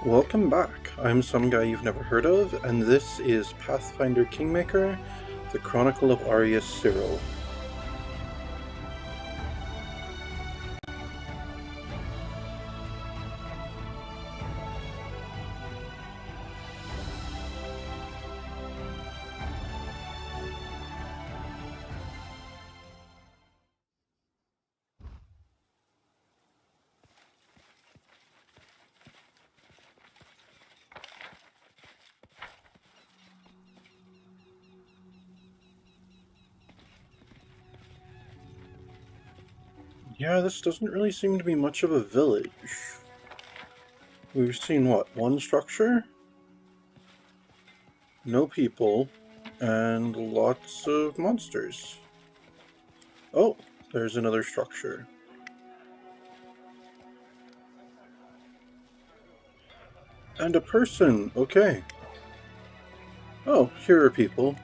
Welcome back. I'm some guy you've never heard of, and this is Pathfinder Kingmaker, the Chronicle of Arius Cyril. Yeah, this doesn't really seem to be much of a village. We've seen what, one structure? No people, and lots of monsters. Oh, there's another structure. And a person, okay. Oh, here are people.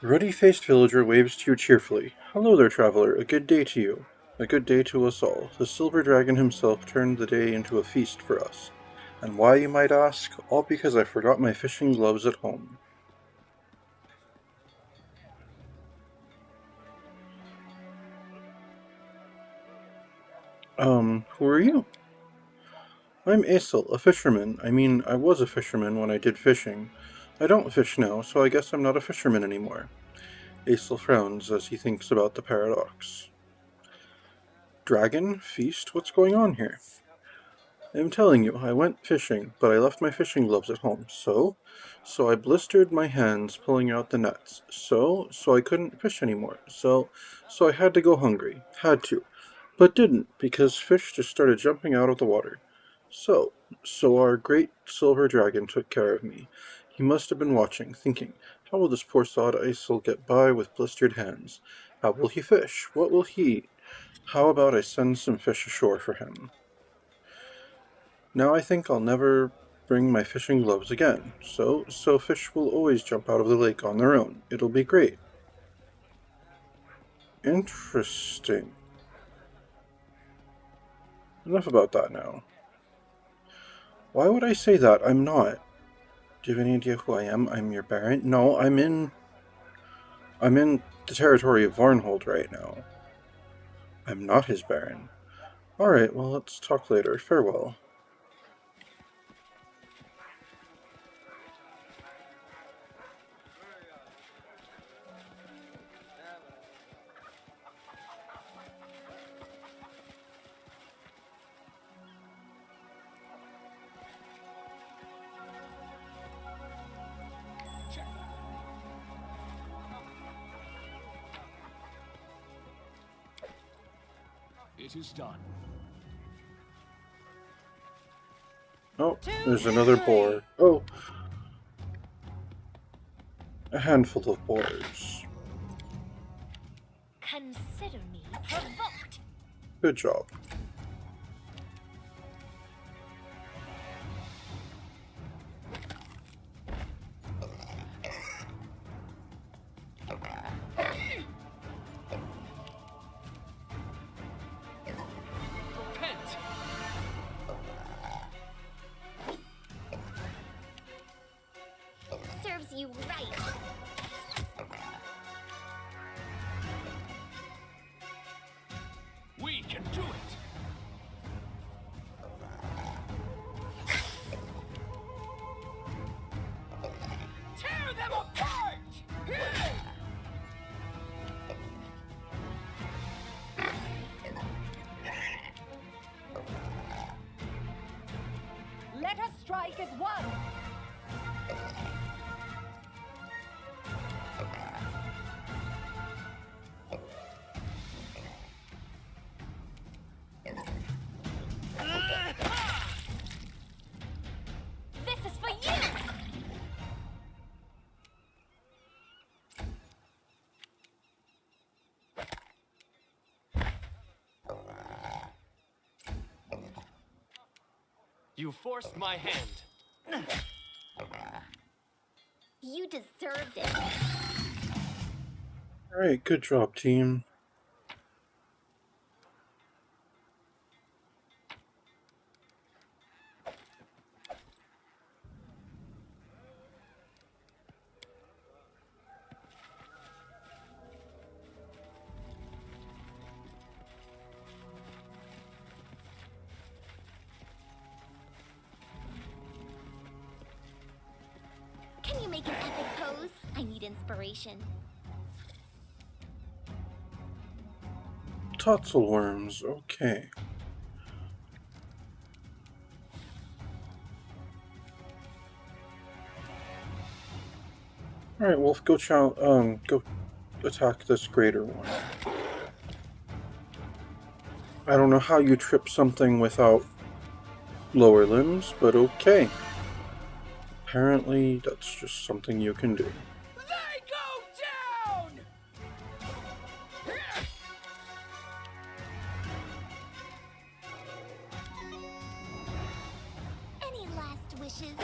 The ruddy-faced villager waves to you cheerfully. Hello there, traveler. A good day to you. A good day to us all. The silver dragon himself turned the day into a feast for us. And why, you might ask? All because I forgot my fishing gloves at home. Who are you? I'm Aesel, a fisherman. I mean, I was a fisherman when I did fishing. I don't fish now, so I guess I'm not a fisherman anymore. Aesel frowns as he thinks about the paradox. Dragon? Feast? What's going on here? I'm telling you, I went fishing, but I left my fishing gloves at home. So I blistered my hands pulling out the nets. So I couldn't fish anymore. So I had to go hungry. Had to. But didn't, because fish just started jumping out of the water. So, so our great silver dragon took care of me. He must have been watching, thinking, how will this poor sod Isel get by with blistered hands? How will he fish? What will he eat? How about I send some fish ashore for him? Now I think I'll never bring my fishing gloves again. So fish will always jump out of the lake on their own. It'll be great. Interesting. Enough about that now. Why would I say that? I'm not. Do you have any idea who I am? I'm your Baron? No, I'm in the territory of Varnhold right now. I'm not his Baron. Alright, well, let's talk later. Farewell. It is done. Oh, there's another boar. Oh, a handful of boars. Consider me provoked. Good job. Repent! Serves you right. We can do it! Tear them apart! Let us strike as one. You forced my hand. You deserved it. Alright, good job, team. Can you make an epic pose? I need inspiration. Totzel worms, okay. Alright, Wolf, go go attack this greater one. I don't know how you trip something without lower limbs, but okay. Apparently, that's just something you can do. They go down! Any last wishes?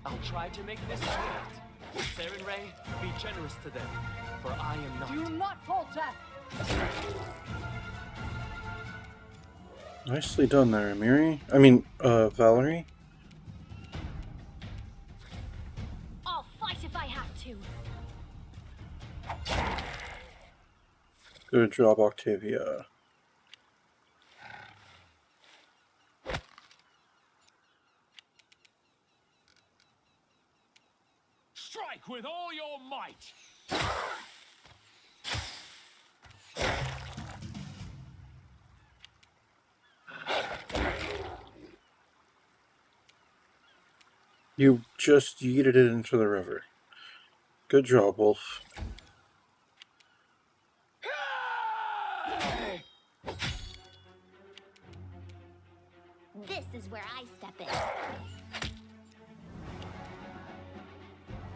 I'll try to make this swift. Saren Ray, be generous to them, for I am not. Do not falter! Nicely done there, Valerie. I'll fight if I have to. Good job, Octavia. Strike with all your might! You just yeeted it into the river. Good job, Wolf. This is where I step in.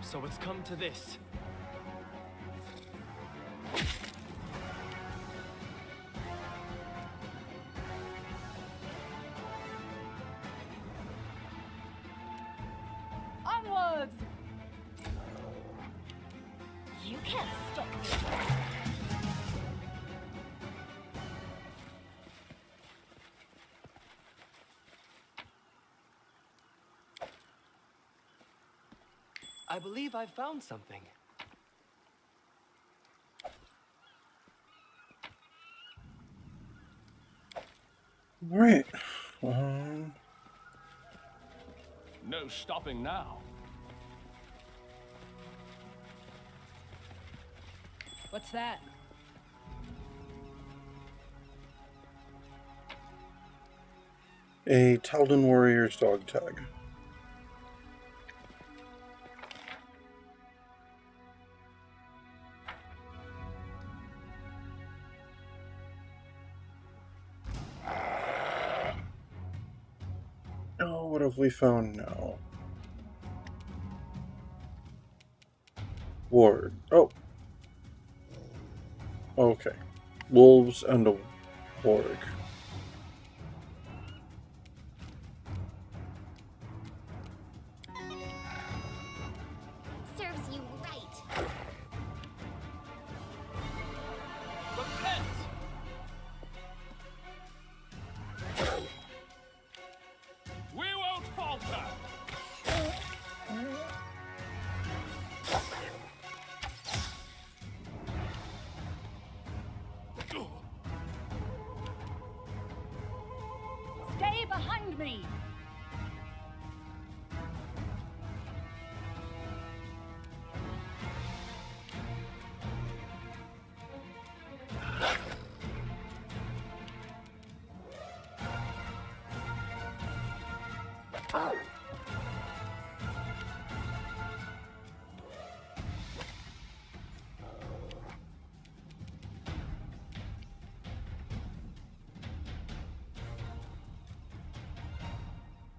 So it's come to this. Onwards! You can't stop me. I believe I've found something. Alright. No stopping now. What's that? A Taldan Warrior's dog tag. Oh, what have we found now? Ward. Oh. Okay. Wolves and a warg. Serves you right. Repent! We won't falter! Stay behind me!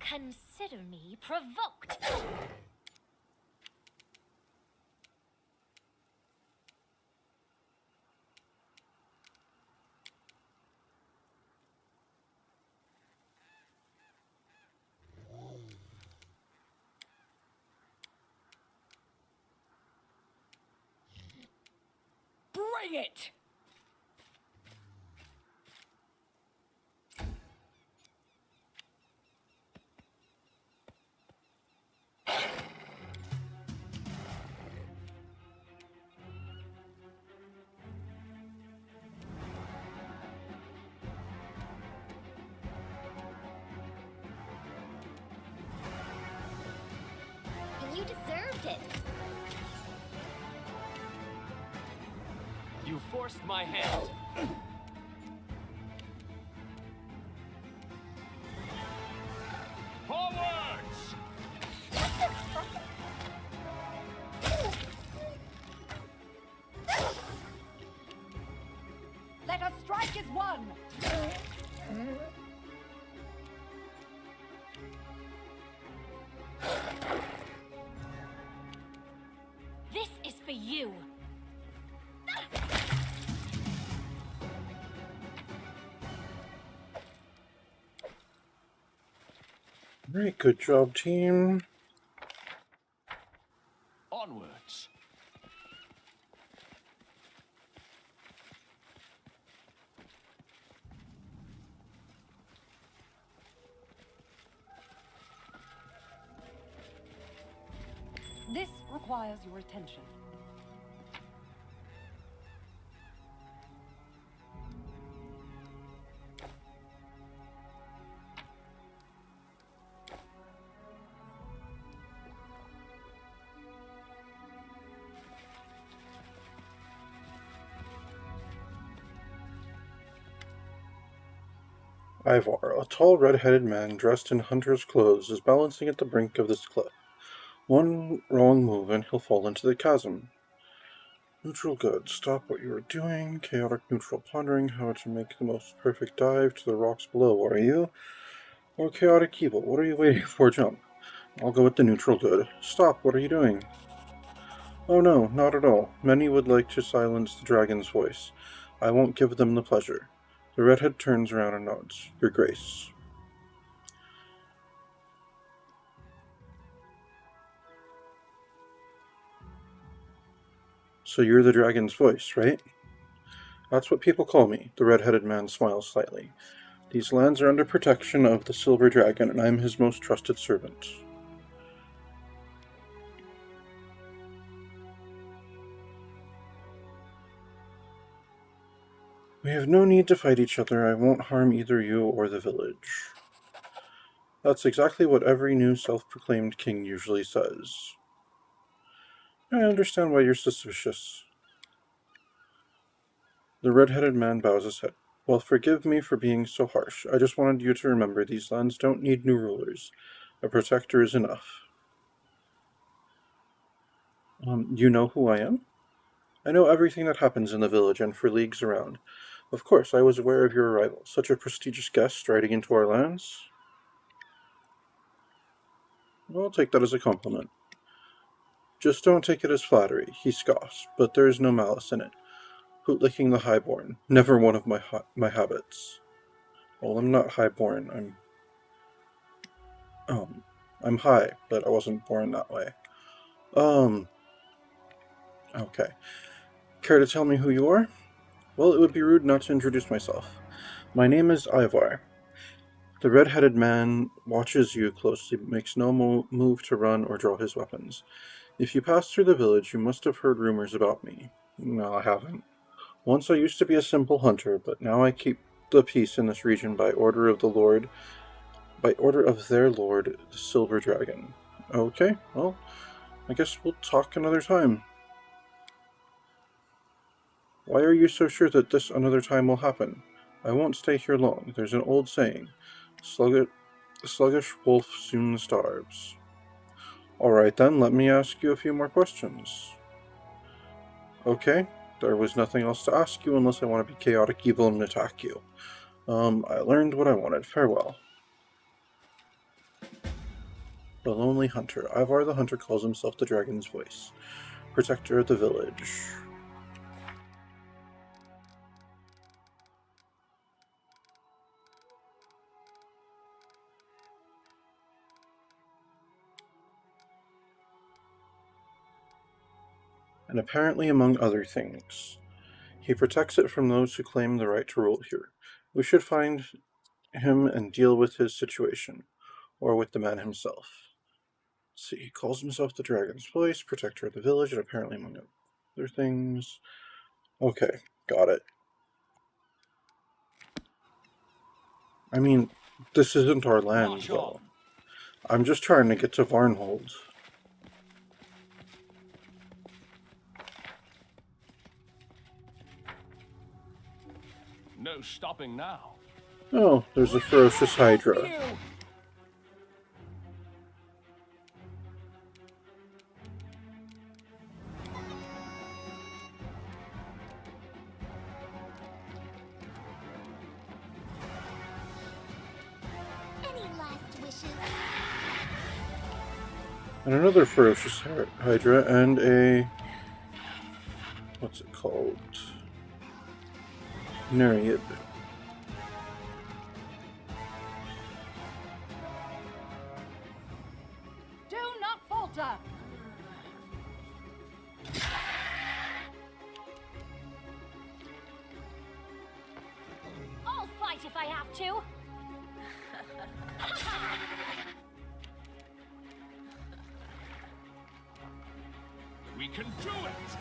Consider Consider me provoked. Bring it! You deserved it. You forced my hand. Forwards! Let us strike as one! This is for you. Alright, good job, team. Onwards. This requires your attention. Ivar, a tall red-headed man dressed in hunter's clothes, is balancing at the brink of this cliff. One wrong move and he'll fall into the chasm. Neutral good. Stop what you are doing. Chaotic neutral, pondering how to make the most perfect dive to the rocks below. Are you? Or chaotic evil? What are you waiting for? Jump. I'll go with the neutral good. Stop. What are you doing? Oh no, not at all. Many would like to silence the dragon's voice. I won't give them the pleasure. The redhead turns around and nods. Your Grace. So you're the dragon's voice, right? That's what people call me. The red-headed man smiles slightly. These lands are under protection of the Silver Dragon, and I am his most trusted servant. We have no need to fight each other. I won't harm either you or the village. That's exactly what every new self-proclaimed king usually says. I understand why you're suspicious. The red-headed man bows his head. Well, forgive me for being so harsh. I just wanted you to remember these lands don't need new rulers. A protector is enough. You know who I am? I know everything that happens in the village and for leagues around. Of course, I was aware of your arrival. Such a prestigious guest riding into our lands. I'll take that as a compliment. Just don't take it as flattery, he scoffs, but there is no malice in it. Hootlicking the highborn, never one of my habits. Well, I'm not highborn, I'm high, but I wasn't born that way. Okay. Care to tell me who you are? Well, it would be rude not to introduce myself. My name is Ivar. The red-headed man watches you closely, but makes no move to run or draw his weapons. If you pass through the village, you must have heard rumors about me. No, I haven't. Once I used to be a simple hunter, but now I keep the peace in this region by order of their lord, the Silver Dragon. Okay, well, I guess we'll talk another time. Why are you so sure that this another time will happen? I won't stay here long. There's an old saying, sluggish wolf soon starves. Alright then, let me ask you a few more questions. Okay, there was nothing else to ask you unless I want to be chaotic evil and attack you. I learned what I wanted. Farewell. The lonely hunter. Ivar the hunter calls himself the dragon's voice, protector of the village. And apparently among other things. He protects it from those who claim the right to rule here. We should find him and deal with his situation, or with the man himself. Let's see, he calls himself the dragon's voice, protector of the village, and apparently among other things. Okay, got it. I mean, this isn't our land, March though. on. I'm just trying to get to Varnhold. No stopping now. Oh, there's a ferocious Hydra. You! Any last wishes? And another ferocious Hydra, and a... what's it called? Nereid. Do not falter! I'll fight if I have to. We can do it!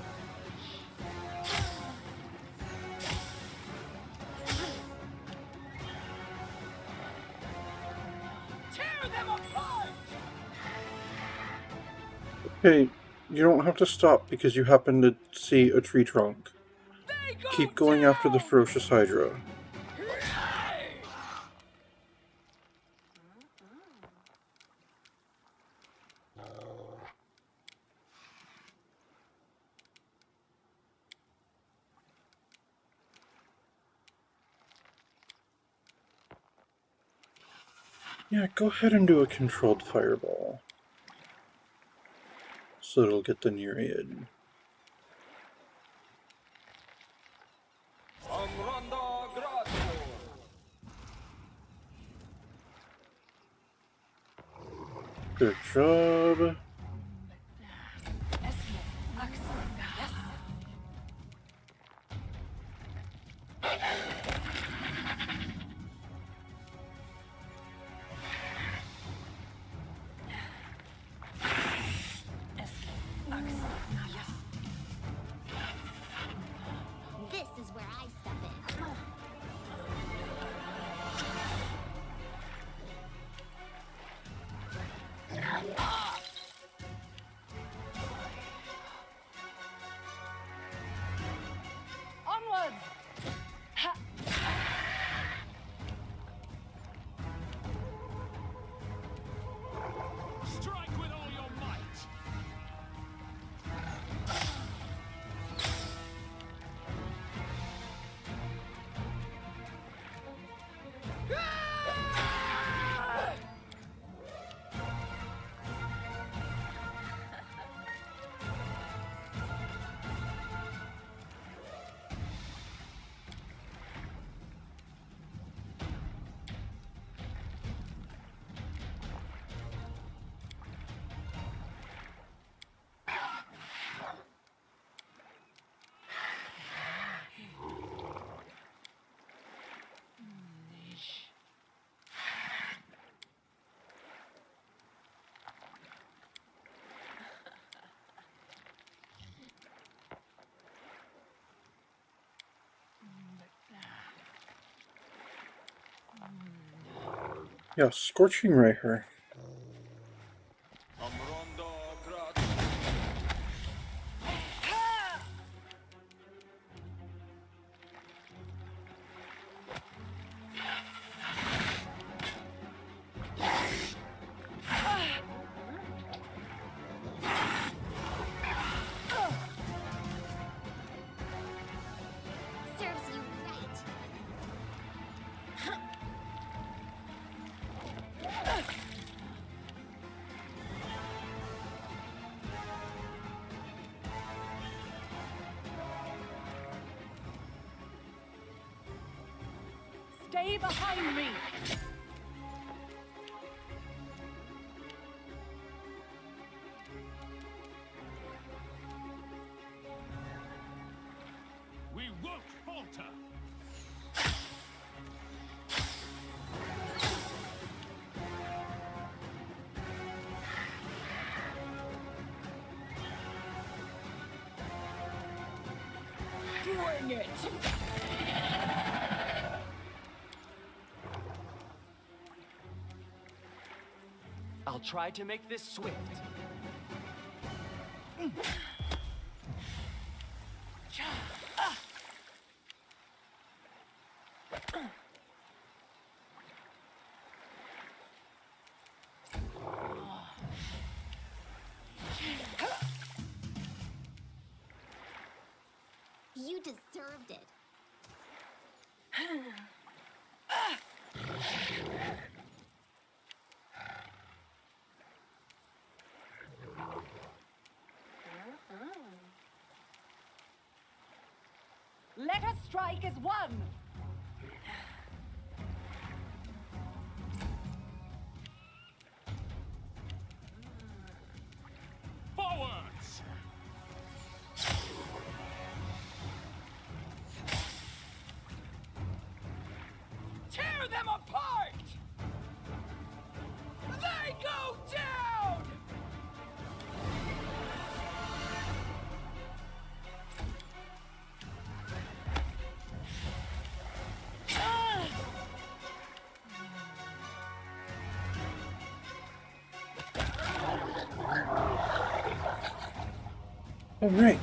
Tear them apart! Hey, you don't have to stop because you happen to see a tree trunk. They go Keep going after the ferocious Hydra. Yeah, go ahead and do a controlled fireball. So it'll get the Nereid. Good job. This is where I step in. Onwards! Ha! Strike with all your might! Yeah, Scorching Ray her. Serves you right. Stay behind me! We won't falter. Bring it! I'll try to make this swift. You deserved it. Let us strike as one! Forwards! Tear them apart! They go down! Alright.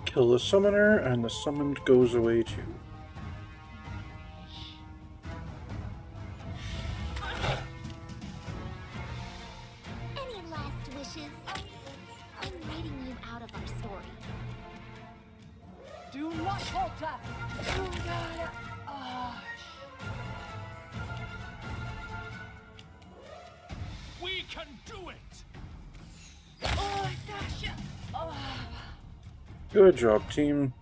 Kill the summoner, and the summoned goes away too. Any last wishes? I'm reading you out of our story. Do not falter! You gotta... We can do it! Oh, Dasha! Oh. Good job, team.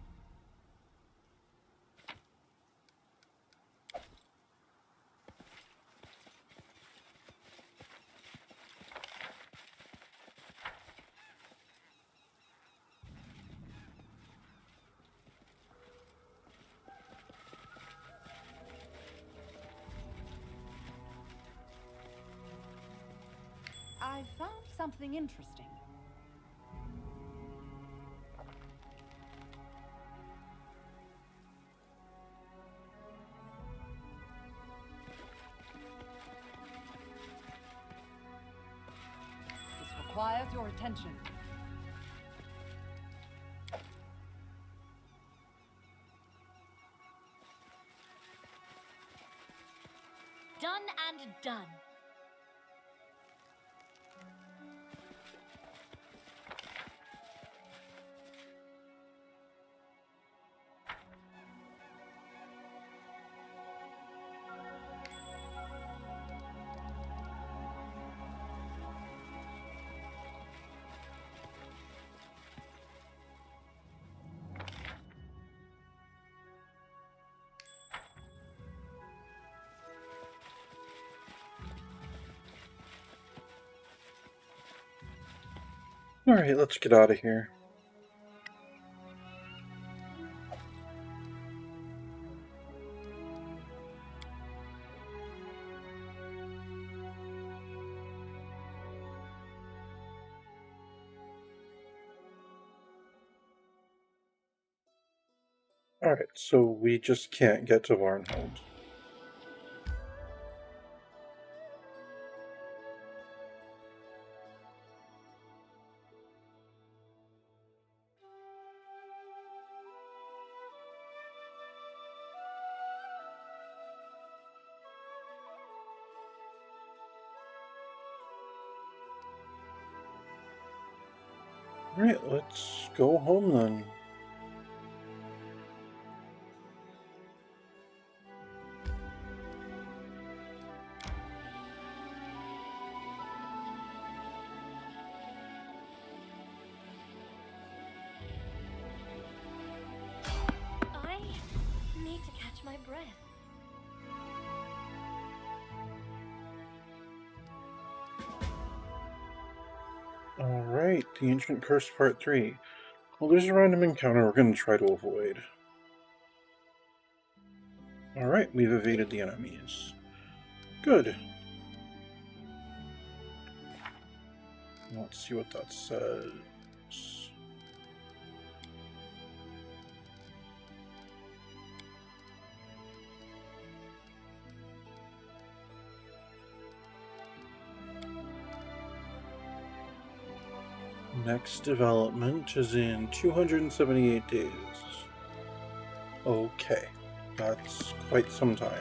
I found something interesting. This requires your attention. Done and done. Alright, let's get out of here. Alright, so we just can't get to Varnhold. Alright, let's go home then. I need to catch my breath. Alright, the Ancient Curse Part 3. Well, there's a random encounter we're going to try to avoid. Alright, we've evaded the enemies. Good. Let's see what that says. Next development is in 278 days. Okay, that's quite some time.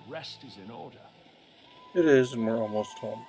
Rest is in order. It is, and we're almost home.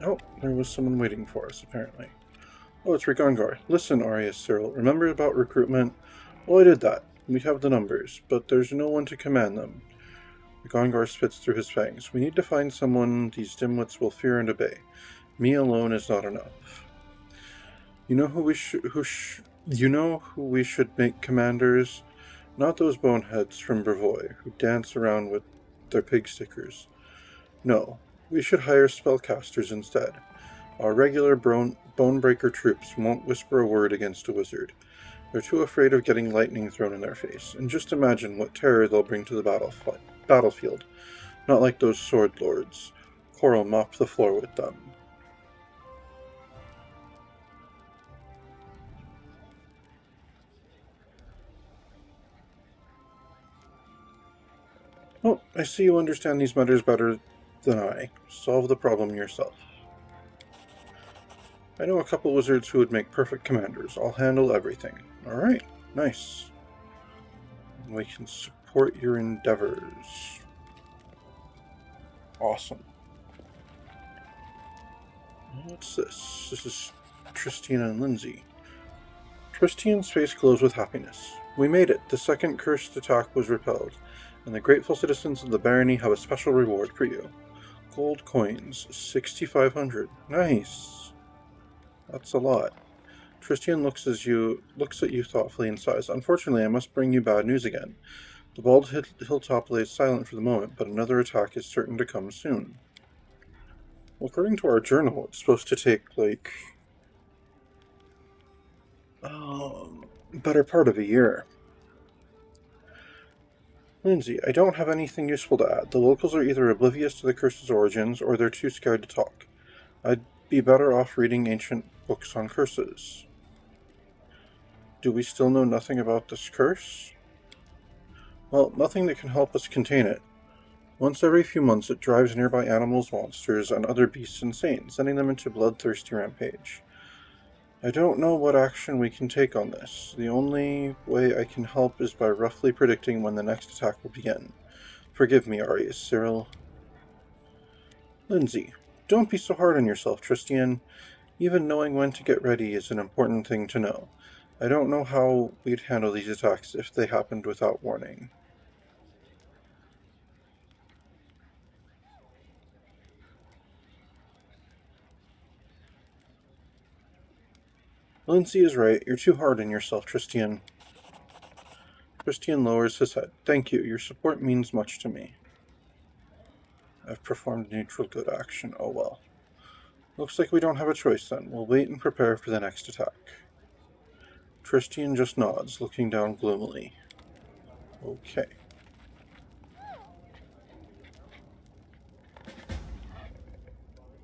Oh, there was someone waiting for us, apparently. Oh, it's Rigongar. Listen, Arius Cyril, remember about recruitment? Well, I did that. We have the numbers, but there's no one to command them. Rigongar spits through his fangs. We need to find someone these dimwits will fear and obey. Me alone is not enough. You know who we should make commanders? Not those boneheads from Brevoy who dance around with their pig stickers. No. We should hire spellcasters instead. Our regular bonebreaker troops won't whisper a word against a wizard. They're too afraid of getting lightning thrown in their face, and just imagine what terror they'll bring to the battlefield. Not like those sword lords. Coral mopped the floor with them. Oh, I see you understand these matters better than I. Solve the problem yourself. I know a couple wizards who would make perfect commanders. I'll handle everything. Alright, nice. We can support your endeavors. Awesome. What's this? This is Tristina and Lindsay. Tristian's face glows with happiness. We made it. The second cursed attack was repelled, and the grateful citizens of the barony have a special reward for you. Gold coins, 6,500. Nice. That's a lot. Tristian looks at you thoughtfully and sighs. Unfortunately, I must bring you bad news again. The Bald Hilltop lays silent for the moment, but another attack is certain to come soon. Well, according to our journal, it's supposed to take, better part of a year. Lindsay, I don't have anything useful to add. The locals are either oblivious to the curse's origins, or they're too scared to talk. I'd be better off reading ancient books on curses. Do we still know nothing about this curse? Well, nothing that can help us contain it. Once every few months it drives nearby animals, monsters, and other beasts insane, sending them into bloodthirsty rampage. I don't know what action we can take on this. The only way I can help is by roughly predicting when the next attack will begin. Forgive me, Arius Cyril. Lindsay, don't be so hard on yourself, Tristian. Even knowing when to get ready is an important thing to know. I don't know how we'd handle these attacks if they happened without warning. Lindsay is right. You're too hard on yourself, Tristian. Tristian lowers his head. Thank you. Your support means much to me. I've performed a neutral good action. Oh well. Looks like we don't have a choice then. We'll wait and prepare for the next attack. Tristian just nods, looking down gloomily. Okay.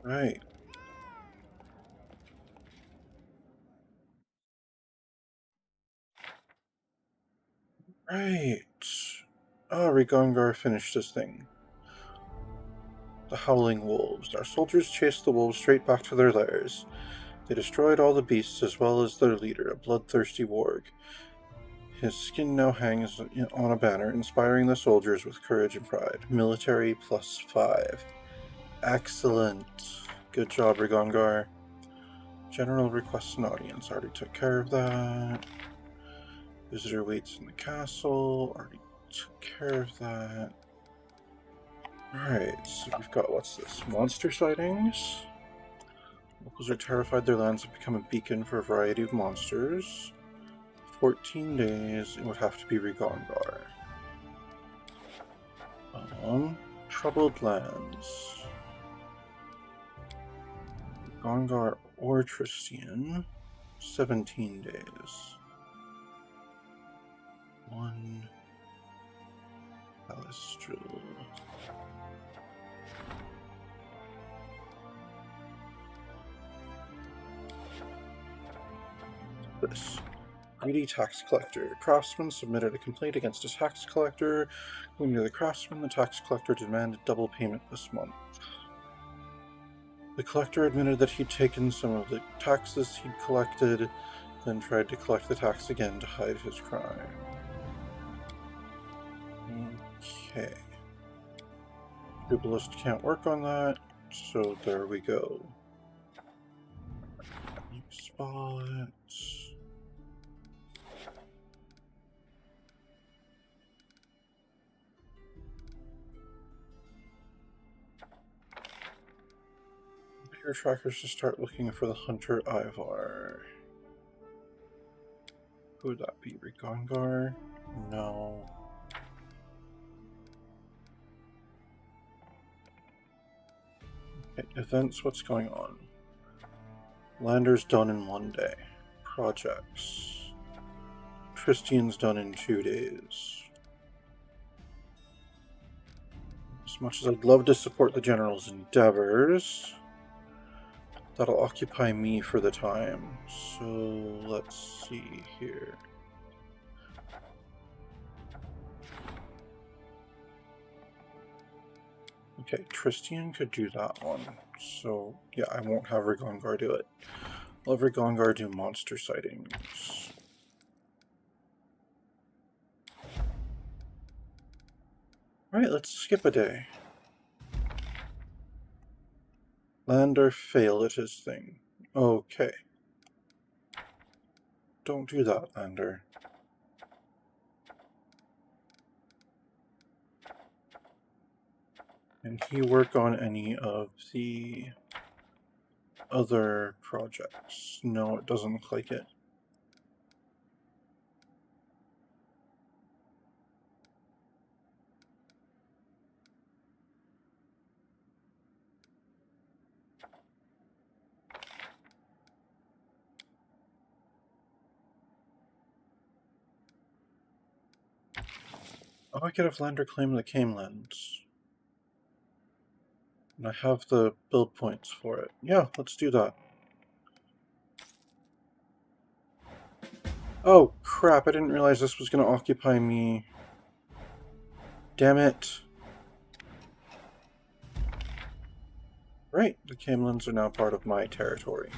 Right. Right. Rigongar finished his thing. The Howling Wolves. Our soldiers chased the wolves straight back to their lairs. They destroyed all the beasts as well as their leader, a bloodthirsty warg. His skin now hangs on a banner, inspiring the soldiers with courage and pride. Military +5. Excellent. Good job, Rigongar. General requests an audience. Already took care of that. Visitor waits in the castle. Already took care of that. Alright, so we've got, what's this? Monster sightings. Locals are terrified their lands have become a beacon for a variety of monsters. 14 days, it would have to be Rigongar. Troubled lands. Rigongar or Tristian. 17 days. 1 Palestral. This. Greedy tax collector. Craftsman submitted a complaint against a tax collector. According to the craftsman, the tax collector demanded double payment this month. The collector admitted that he'd taken some of the taxes he'd collected, then tried to collect the tax again to hide his crime. Okay. Dubalist can't work on that, so there we go. New spot. Your trackers to start looking for the hunter Ivar. Who would that be? Rigongar? No. Okay, events, what's going on? Lander's done in 1 day. Projects. Tristian's done in 2 days. As much as I'd love to support the general's endeavors, that'll occupy me for the time. So let's see here. Okay, Tristian could do that one. So yeah, I won't have Rigongar do it. I'll have Rigongar do monster sightings. Alright, let's skip a day. Lander failed at his thing. Okay. Don't do that, Lander. Can he work on any of the other projects? No, it doesn't look like it. Oh, I could have Lander claim the Camelands. And I have the build points for it. Yeah, let's do that. Oh, crap, I didn't realize this was going to occupy me. Damn it. Right, the Camelands are now part of my territory.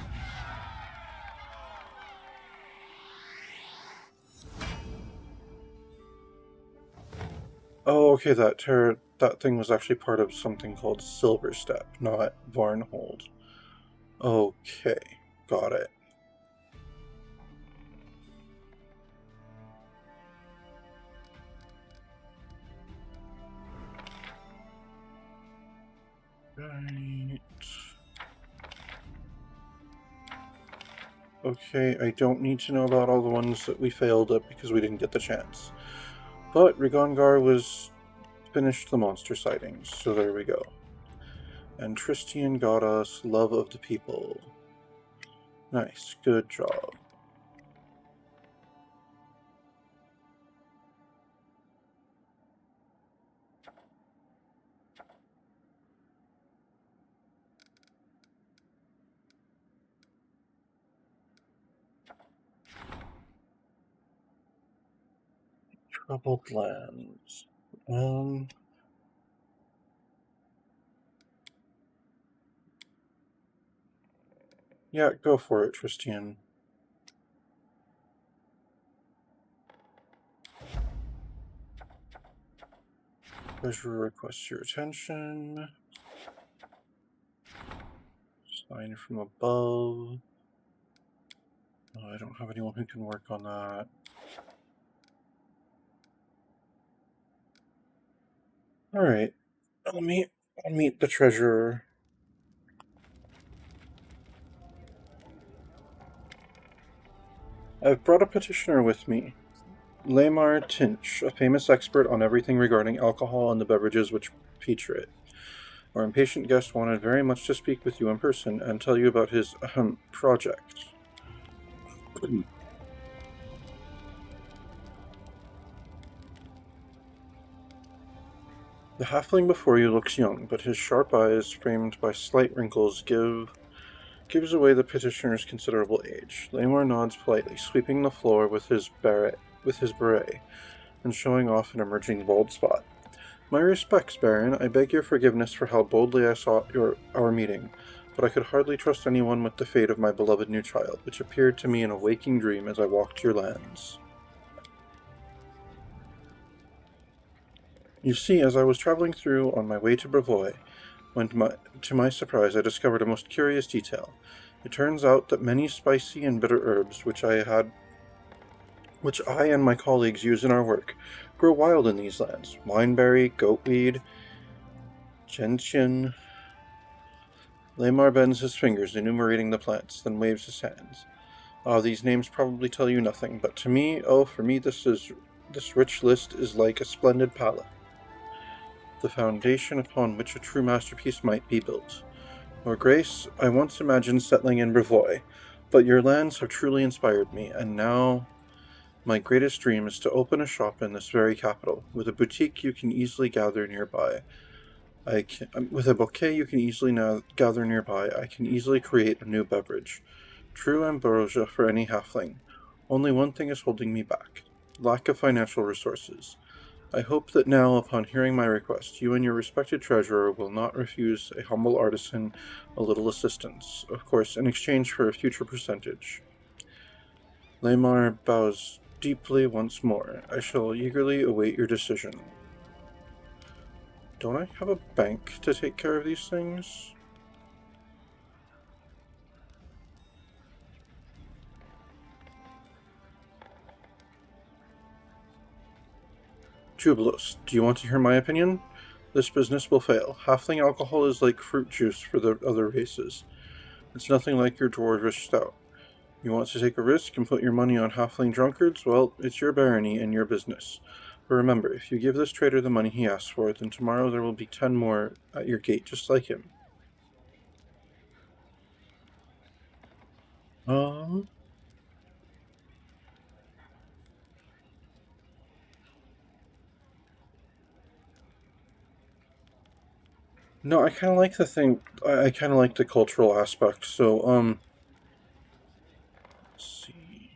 Oh, okay, that thing was actually part of something called Silverstep, not Varnhold. Okay, got it. Right. Okay, I don't need to know about all the ones that we failed at because we didn't get the chance. But Rigongar was finished the monster sightings, so there we go. And Tristian got us Love of the People. Nice, good job. Troubled lands. Yeah, go for it, Tristian. Treasurer requests your attention. Sign from above. Oh, I don't have anyone who can work on that. Alright. I'll meet the treasurer. I've brought a petitioner with me. Lamar Tinch, a famous expert on everything regarding alcohol and the beverages which feature it. Our impatient guest wanted very much to speak with you in person and tell you about his project. The halfling before you looks young, but his sharp eyes, framed by slight wrinkles, gives away the petitioner's considerable age. Lamar nods politely, sweeping the floor with his beret, and showing off an emerging bald spot. My respects, Baron. I beg your forgiveness for how boldly I sought our meeting, but I could hardly trust anyone with the fate of my beloved new child, which appeared to me in a waking dream as I walked your lands. You see, as I was traveling through on my way to Brevoy, when to my surprise I discovered a most curious detail. It turns out that many spicy and bitter herbs which I and my colleagues use in our work grow wild in these lands. Wineberry, goatweed, gentian. Lamar bends his fingers, enumerating the plants, then waves his hands. These names probably tell you nothing, but to me, for me this rich list is like a splendid palette, the foundation upon which a true masterpiece might be built. Your Grace, I once imagined settling in Brevoy, but your lands have truly inspired me, and now my greatest dream is to open a shop in this very capital, with a boutique you can easily gather nearby. With a bouquet you can easily gather nearby, I can easily create a new beverage. True ambrosia for any halfling. Only one thing is holding me back: lack of financial resources. I hope that now, upon hearing my request, you and your respected treasurer will not refuse a humble artisan a little assistance, of course in exchange for a future percentage. Lamar bows deeply once more. I shall eagerly await your decision. Don't I have a bank to take care of these things? Jubilos, do you want to hear my opinion? This business will fail. Halfling alcohol is like fruit juice for the other races. It's nothing like your dwarvish stout. You want to take a risk and put your money on halfling drunkards? Well, it's your barony and your business. But remember, if you give this trader the money he asks for, then tomorrow there will be 10 more at your gate just like him. No, I kind of like I kind of like the cultural aspect, so, let's see.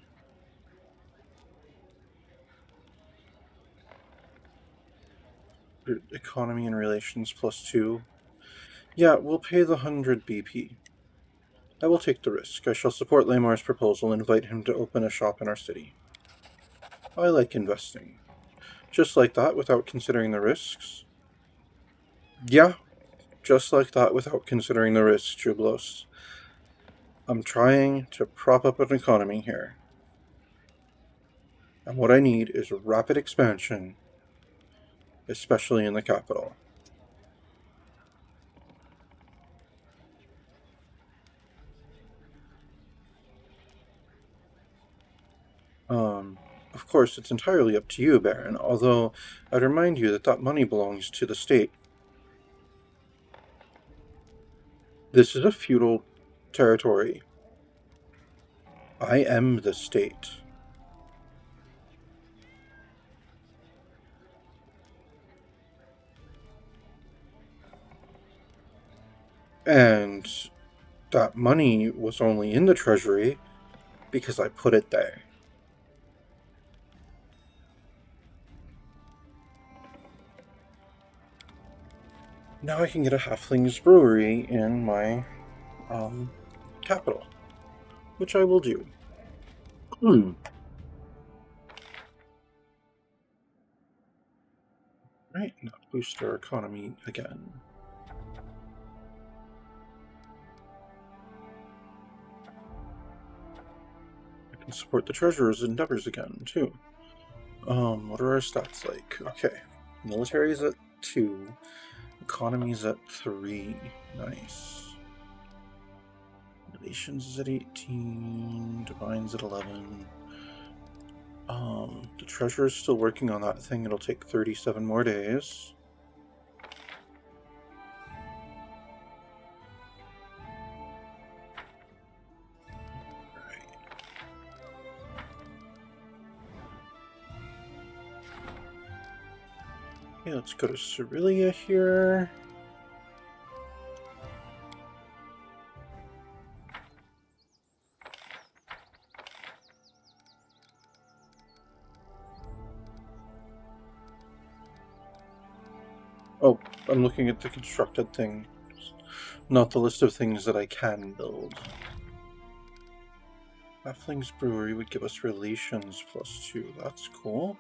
Economy and relations +2. Yeah, we'll pay the 100 BP. I will take the risk. I shall support Lamar's proposal and invite him to open a shop in our city. I like investing. Just like that, without considering the risks. Yeah, just like that, without considering the risks, Jublos. I'm trying to prop up an economy here. And what I need is rapid expansion, especially in the capital. Of course, it's entirely up to you, Baron, although I'd remind you that that money belongs to the state. This is a feudal territory. I am the state. And that money was only in the treasury because I put it there. Now I can get a halfling's brewery in my capital, which I will do. Right, boost our economy again. I can support the treasurer's endeavors again, too. What are our stats like? Okay. Military is at 2. Economy is at 3. Nice. Relations is at 18. Divine's at 11. The treasurer's still working on that thing. It'll take 37 more days. Okay, let's go to Cerelia here. Oh, I'm looking at the constructed thing, not the list of things that I can build. Halfling's Brewery would give us relations +2. That's cool.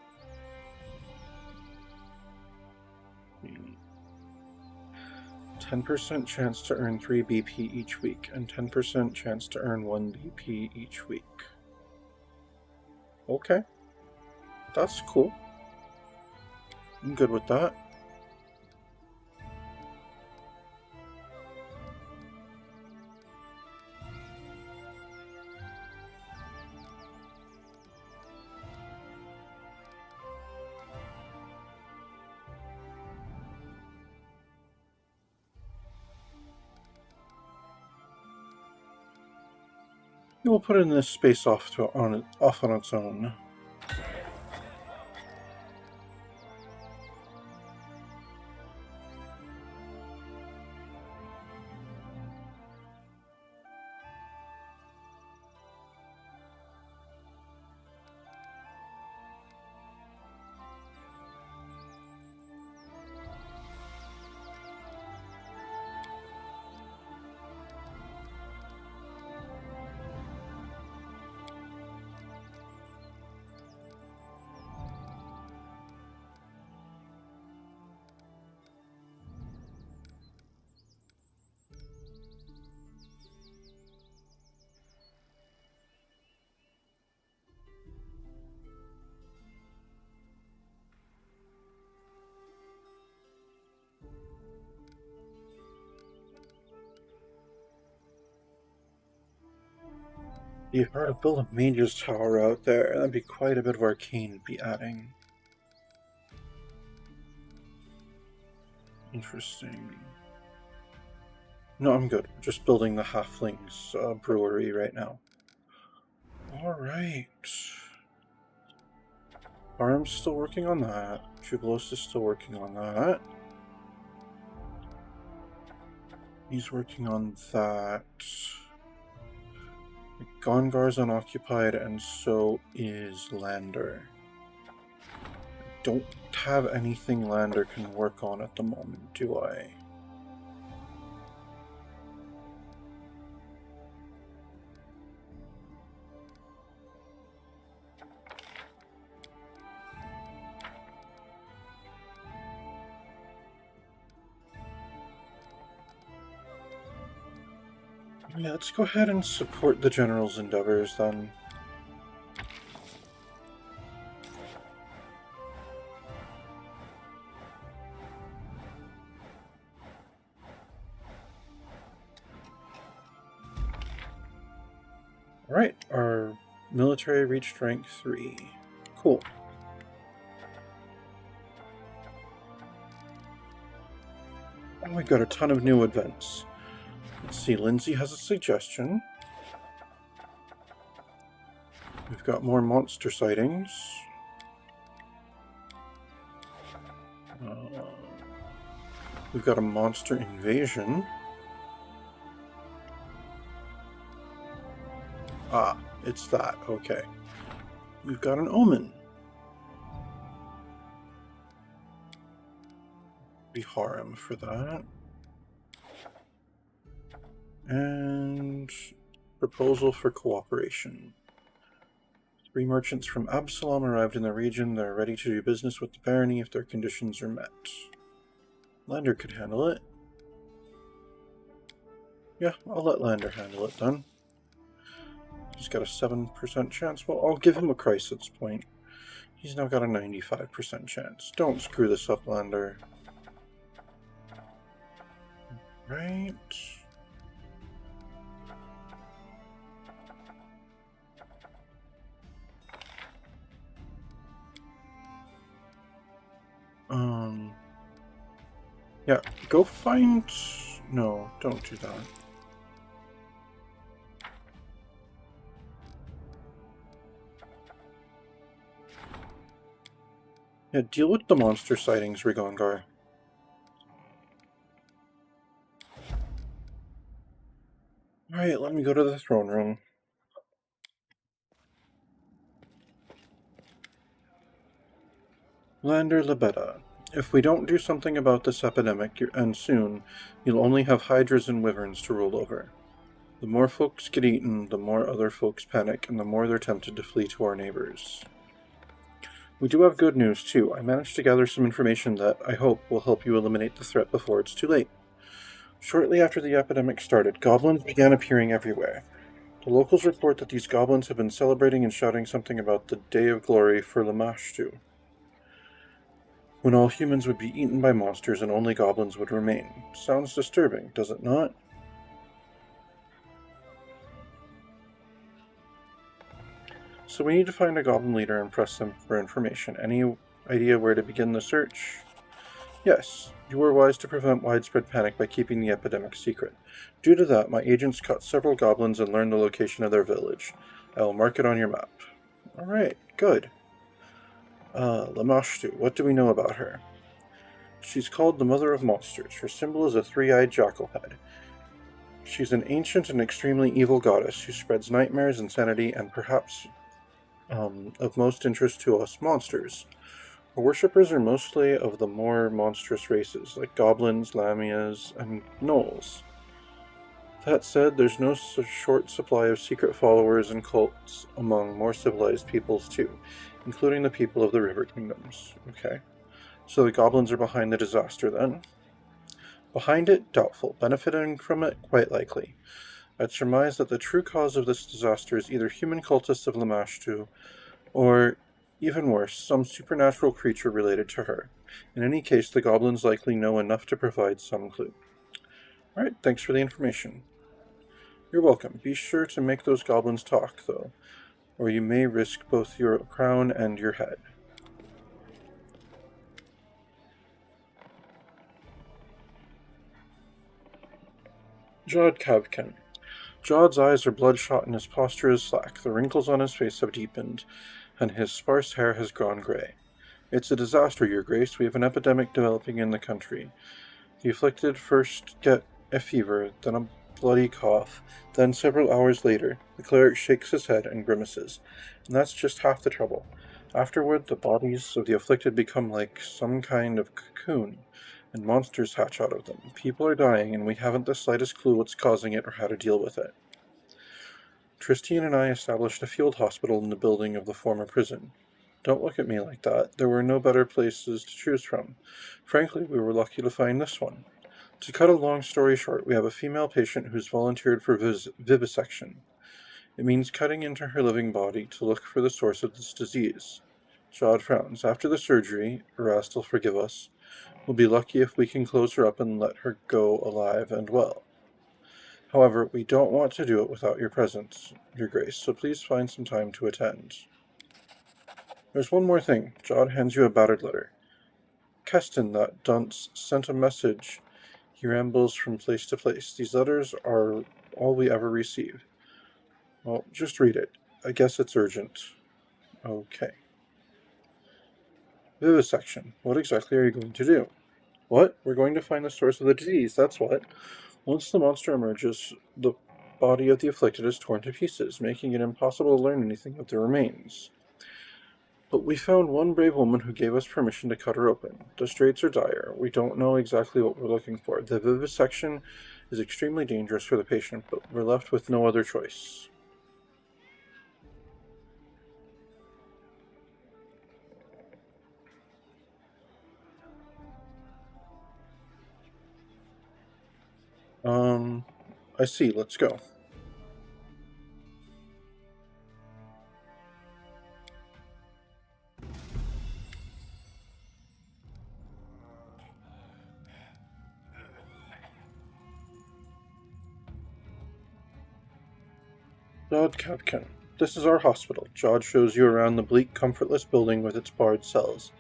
10% chance to earn 3 BP each week, and 10% chance to earn 1 BP each week. Okay. That's cool. I'm good with that. We'll put in this space off on its own. If I were to build a mage's tower out there, that'd be quite a bit of arcane to be adding. Interesting. No, I'm good. Just building the halflings brewery right now. Alright. Arm's still working on that. Jubilos is still working on that. He's working on that. Gongar's unoccupied, and so is Lander. I don't have anything Lander can work on at the moment, do I? Yeah, let's go ahead and support the General's endeavors then. Alright, our military reached rank 3. Cool. And we got a ton of new events. Let's see, Lindsay has a suggestion. We've got more monster sightings. We've got a monster invasion. Ah, it's that. Okay. We've got an omen. Be harem for that. And proposal for cooperation. 3 merchants from Absalom arrived in the region. They're ready to do business with the barony if their conditions are met. Lander could handle it. Yeah, I'll let Lander handle it then. He's got a 7% chance. Well, I'll give him a crisis point. He's now got a 95% chance. Don't screw this up, Lander. Right. Yeah, go find... No, don't do that. Yeah, deal with the monster sightings, Rigongar. Alright, let me go to the throne room. Lander Lebeda, if we don't do something about this epidemic, and soon, you'll only have hydras and wyverns to rule over. The more folks get eaten, the more other folks panic, and the more they're tempted to flee to our neighbors. We do have good news, too. I managed to gather some information that, I hope, will help you eliminate the threat before it's too late. Shortly after the epidemic started, goblins began appearing everywhere. The locals report that these goblins have been celebrating and shouting something about the Day of Glory for Lamashtu, when all humans would be eaten by monsters and only goblins would remain. Sounds disturbing, does it not? So we need to find a goblin leader and press them for information. Any idea where to begin the search? Yes, you were wise to prevent widespread panic by keeping the epidemic secret. Due to that, my agents caught several goblins and learned the location of their village. I will mark it on your map. Alright, good. Lamashtu, what do we know about her? She's called the Mother of Monsters. Her symbol is a three-eyed jackal head. She's an ancient and extremely evil goddess who spreads nightmares, insanity, and perhaps, of most interest to us, monsters. Her worshippers are mostly of the more monstrous races, like goblins, lamias, and gnolls. That said, there's no short supply of secret followers and cults among more civilized peoples too, including the people of the River Kingdoms. Okay. So the goblins are behind the disaster then? Behind it, doubtful. Benefiting from it, quite likely. I'd surmise that the true cause of this disaster is either human cultists of Lamashtu, or, even worse, some supernatural creature related to her. In any case, the goblins likely know enough to provide some clue. Alright, thanks for the information. You're welcome. Be sure to make those goblins talk, though, or you may risk both your crown and your head. Jod Kavkin. Jod's eyes are bloodshot and his posture is slack. The wrinkles on his face have deepened, and his sparse hair has gone gray. It's a disaster, Your Grace. We have an epidemic developing in the country. The afflicted first get a fever, then a bloody cough, then several hours later, the cleric shakes his head and grimaces. And that's just half the trouble. Afterward, the bodies of the afflicted become like some kind of cocoon, and monsters hatch out of them. People are dying, and we haven't the slightest clue what's causing it or how to deal with it. Tristine and I established a field hospital in the building of the former prison. Don't look at me like that. There were no better places to choose from. Frankly, we were lucky to find this one. To cut a long story short, we have a female patient who's volunteered for vivisection. It means cutting into her living body to look for the source of this disease. Jod frowns. After the surgery, Erast will forgive us. We'll be lucky if we can close her up and let her go alive and well. However, we don't want to do it without your presence, Your Grace, so please find some time to attend. There's one more thing. Jod hands you a battered letter. Keston, that dunce, sent a message. He rambles from place to place. These letters are all we ever receive. Well, just read it. I guess it's urgent. Okay. Vivisection. What exactly are you going to do? What? We're going to find the source of the disease, that's what. Once the monster emerges, the body of the afflicted is torn to pieces, making it impossible to learn anything of the remains. But we found one brave woman who gave us permission to cut her open. The straits are dire. We don't know exactly what we're looking for. The vivisection is extremely dangerous for the patient, but we're left with no other choice. I see. Let's go. Jod Cadkin. This is our hospital. Jod shows you around the bleak, comfortless building with its barred cells.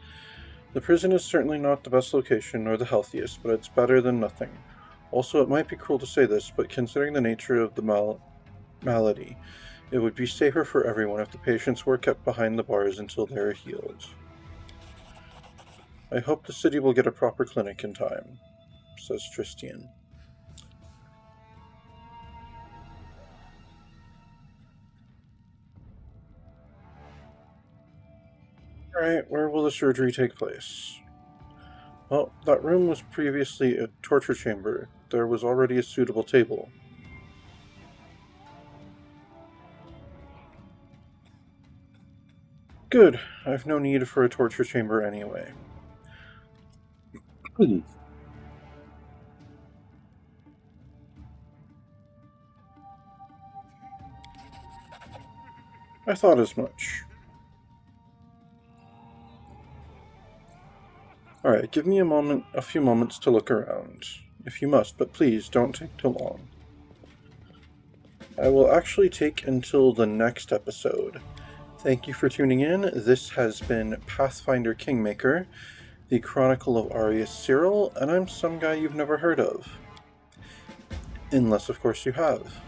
The prison is certainly not the best location nor the healthiest, but it's better than nothing. Also, it might be cruel to say this, but considering the nature of the malady, it would be safer for everyone if the patients were kept behind the bars until they are healed. I hope the city will get a proper clinic in time, says Tristian. Alright, where will the surgery take place? Well, that room was previously a torture chamber. There was already a suitable table. Good. I've no need for a torture chamber anyway. I thought as much. Alright, give me a few moments to look around. If you must, but please don't take too long. I will actually take until the next episode. Thank you for tuning in. This has been Pathfinder Kingmaker, the Chronicle of Arius Cyril, and I'm some guy you've never heard of. Unless, of course, you have.